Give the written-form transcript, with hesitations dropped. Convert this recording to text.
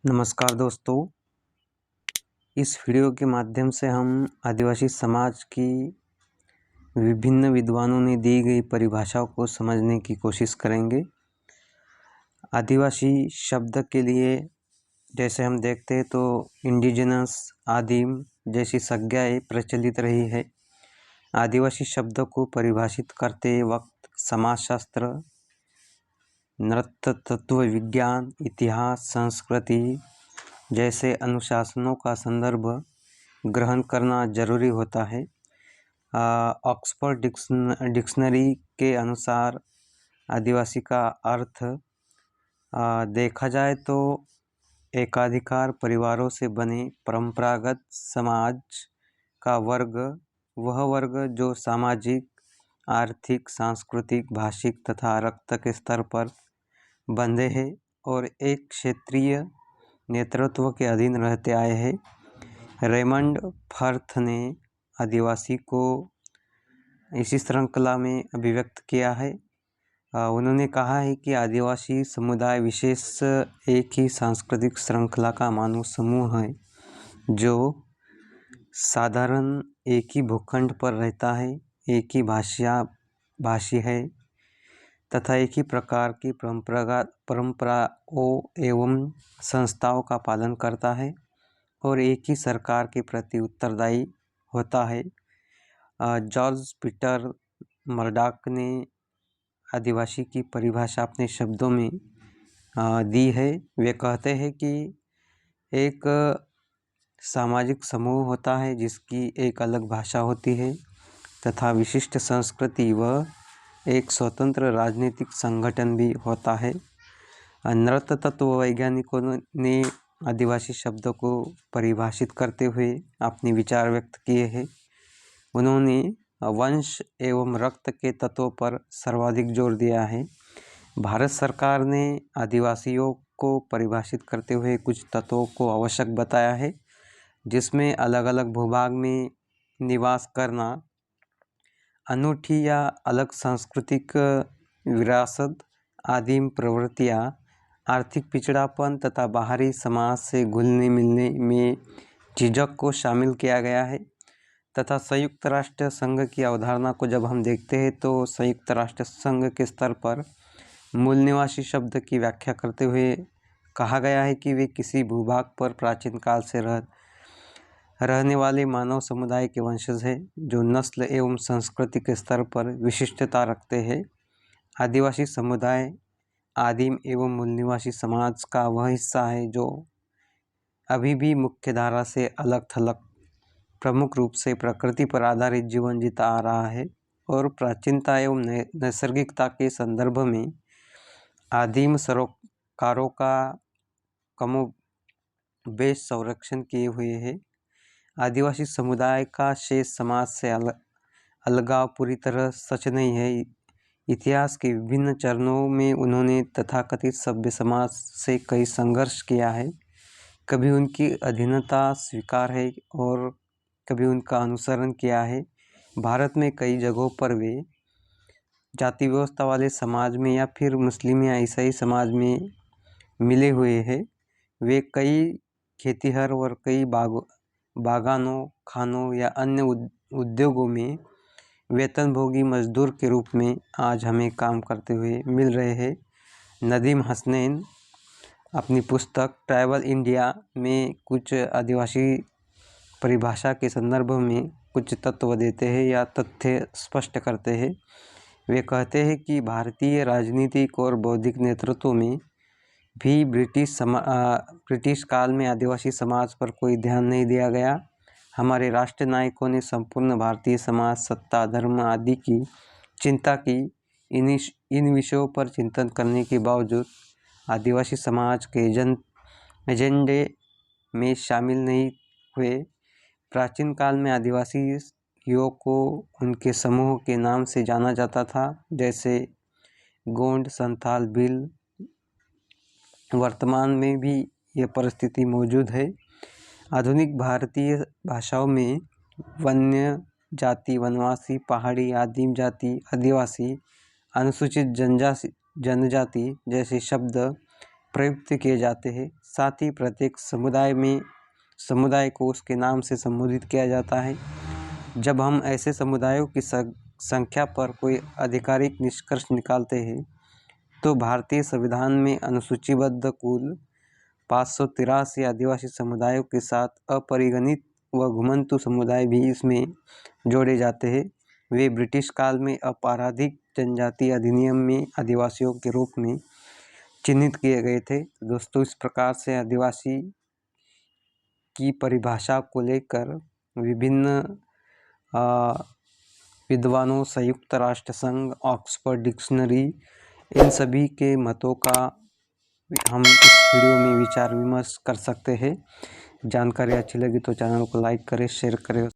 नमस्कार दोस्तों। इस वीडियो के माध्यम से हम आदिवासी समाज की विभिन्न विद्वानों ने दी गई परिभाषाओं को समझने की कोशिश करेंगे। आदिवासी शब्द के लिए जैसे हम देखते हैं तो इंडिजिनस, आदिम जैसी संज्ञाएं प्रचलित रही है। आदिवासी शब्द को परिभाषित करते वक्त समाजशास्त्र, नृत्य तत्व विज्ञान, इतिहास, संस्कृति जैसे अनुशासनों का संदर्भ ग्रहण करना जरूरी होता है। ऑक्सफोर्ड डिक्शनरी के अनुसार आदिवासी का अर्थ देखा जाए तो एकाधिकार परिवारों से बने परंपरागत समाज का वर्ग, वह वर्ग जो सामाजिक, आर्थिक, सांस्कृतिक, भाषिक तथा रक्त के स्तर पर बंधे हैं और एक क्षेत्रीय नेतृत्व के अधीन रहते आए हैं। रेमंड फर्थ ने आदिवासी को इसी श्रृंखला में अभिव्यक्त किया है। उन्होंने कहा है कि आदिवासी समुदाय विशेष एक ही सांस्कृतिक श्रृंखला का मानव समूह है जो साधारण एक ही भूखंड पर रहता है, एक ही भाषी है तथा एक ही प्रकार की परंपराओं एवं संस्थाओं का पालन करता है और एक ही सरकार के प्रति उत्तरदायी होता है। जॉर्ज पीटर मर्डॉक ने आदिवासी की परिभाषा अपने शब्दों में दी है। वे कहते हैं कि एक सामाजिक समूह होता है जिसकी एक अलग भाषा होती है तथा विशिष्ट संस्कृति व एक स्वतंत्र राजनीतिक संगठन भी होता है। नृत्य तत्व वैज्ञानिकों ने आदिवासी शब्द को परिभाषित करते हुए अपने विचार व्यक्त किए हैं। उन्होंने वंश एवं रक्त के तत्वों पर सर्वाधिक जोर दिया है। भारत सरकार ने आदिवासियों को परिभाषित करते हुए कुछ तत्वों को आवश्यक बताया है, जिसमें अलग अलग भूभाग में निवास करना, अनूठी या अलग सांस्कृतिक विरासत, आदिम प्रवृत्तियाँ, आर्थिक पिछड़ापन तथा बाहरी समाज से घुलने मिलने में झिझक को शामिल किया गया है। तथा संयुक्त राष्ट्र संघ की अवधारणा को जब हम देखते हैं तो संयुक्त राष्ट्र संघ के स्तर पर मूल निवासी शब्द की व्याख्या करते हुए कहा गया है कि वे किसी भूभाग पर प्राचीन काल से रहने वाले मानव समुदाय के वंशज हैं जो नस्ल एवं संस्कृति के स्तर पर विशिष्टता रखते हैं। आदिवासी समुदाय आदिम एवं मूल निवासी समाज का वह हिस्सा है जो अभी भी मुख्य धारा से अलग थलग प्रमुख रूप से प्रकृति पर आधारित जीवन जीता आ रहा है और प्राचीनता एवं नैसर्गिकता के संदर्भ में आदिम सरोकारों का कमोबेश संरक्षण किए हुए है। आदिवासी समुदाय का शेष समाज से अलगाव पूरी तरह सच नहीं है। इतिहास के विभिन्न चरणों में उन्होंने तथाकथित सभ्य समाज से कई संघर्ष किया है। कभी उनकी अधीनता स्वीकार है और कभी उनका अनुसरण किया है। भारत में कई जगहों पर वे जाति व्यवस्था वाले समाज में या फिर मुस्लिम या ईसाई समाज में मिले हुए हैं। वे कई खेतीहर और कई बागानों, खानों या अन्य उद्योगों में वेतनभोगी मजदूर के रूप में आज हमें काम करते हुए मिल रहे हैं। नदीम हसनैन अपनी पुस्तक ट्राइबल इंडिया में कुछ आदिवासी परिभाषा के संदर्भ में कुछ तत्व देते हैं या तथ्य स्पष्ट करते हैं। वे कहते हैं कि भारतीय राजनीतिक और बौद्धिक नेतृत्व में भी ब्रिटिश काल में आदिवासी समाज पर कोई ध्यान नहीं दिया गया। हमारे राष्ट्र नायकों ने संपूर्ण भारतीय समाज, सत्ता, धर्म आदि की चिंता की। इन विषयों पर चिंतन करने के बावजूद आदिवासी समाज के एजेंडे में शामिल नहीं हुए। प्राचीन काल में आदिवासियों को उनके समूह के नाम से जाना जाता था, जैसे गोंड, संथाल, भील। वर्तमान में भी यह परिस्थिति मौजूद है। आधुनिक भारतीय भाषाओं में वन्य जाति, वनवासी, पहाड़ी, आदिम जाति, आदिवासी, अनुसूचित जनजाति जैसे शब्द प्रयुक्त किए जाते हैं। साथ ही प्रत्येक समुदाय को उसके नाम से संबोधित किया जाता है। जब हम ऐसे समुदायों की संख्या पर कोई आधिकारिक निष्कर्ष निकालते हैं तो भारतीय संविधान में अनुसूचीबद्ध कुल 583 आदिवासी समुदायों के साथ अपरिगणित व घुमंतु समुदाय भी इसमें जोड़े जाते हैं। वे ब्रिटिश काल में आपराधिक जनजाति अधिनियम में आदिवासियों के रूप में चिन्हित किए गए थे। दोस्तों, इस प्रकार से आदिवासी की परिभाषा को लेकर विभिन्न विद्वानों, संयुक्त राष्ट्र संघ, ऑक्सफोर्ड डिक्शनरी, इन सभी के मतों का हम इस वीडियो में विचार विमर्श कर सकते हैं। जानकारी अच्छी लगी तो चैनल को लाइक करें, शेयर करें।